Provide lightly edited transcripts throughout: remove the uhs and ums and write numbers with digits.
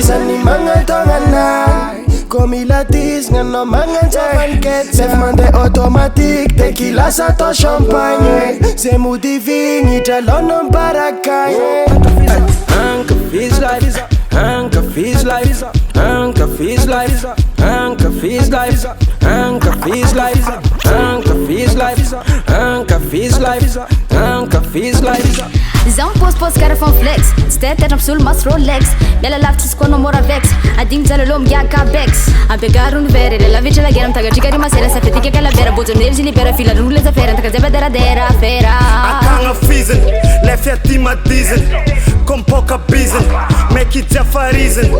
visa ni mga tonganay Komilatis nga no mga javanket Sef mande automatic Tequila sa to champagne Se mudivingi Jalonon barakay Ankafizo life Ankafizo life Ankafizo life Ankafizo life Ankafizo life Ankafizo life Ankafizo life Ankafizo life Zão pôs cara fan flex Stet absol mas Rolex Bela laftis kono mora vex Adim zalolom ya cabex A pegar univere La vice la guerra Taga chica rima sera Sapete che calavera Bozo nel libera Fila rulle za fera Taga zeba dera fera Ankafizo Lef ja tima diesel Kom pouca bizen Make it jafarizen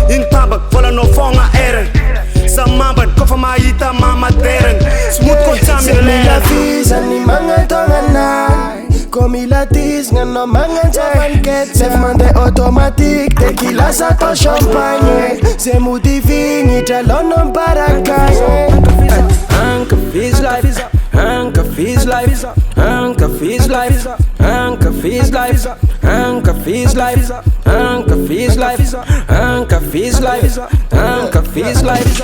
In tabak Vola no fonga eren Sa mamban Kofa maita mama deren Smooth contaminant Semila visa ni mga tonganay Komilatis nga no mga javanket Sef mande automatic Tequila sa to champagne Se mudivingi Jalonon barakay Ankafizo life Ankafizo life Ankafizo life Ankafizo life Ankafizo life Ankafizo life Ankafizo life Ankafizo life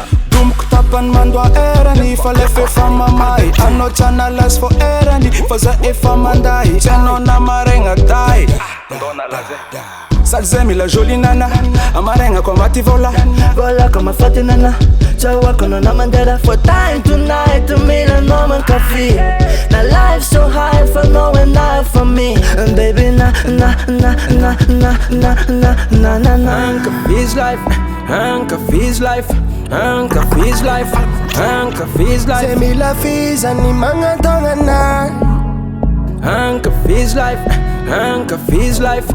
Tapan mandwa erani Falefe famamai Ano chana las for erani Faza famandai Chano na marenga dai Salzemi la jolie nana Amarenga kwa mati vola Vola kama fati nana Chawa kono na mandela For time tonight To me na no man coffee Na life so high For no and not for me And baby na Ankafizo life Ankafizo life Ankafizo life Ankafizo life Semila visa ni mga tonganay Ankafizo life Ankafizo life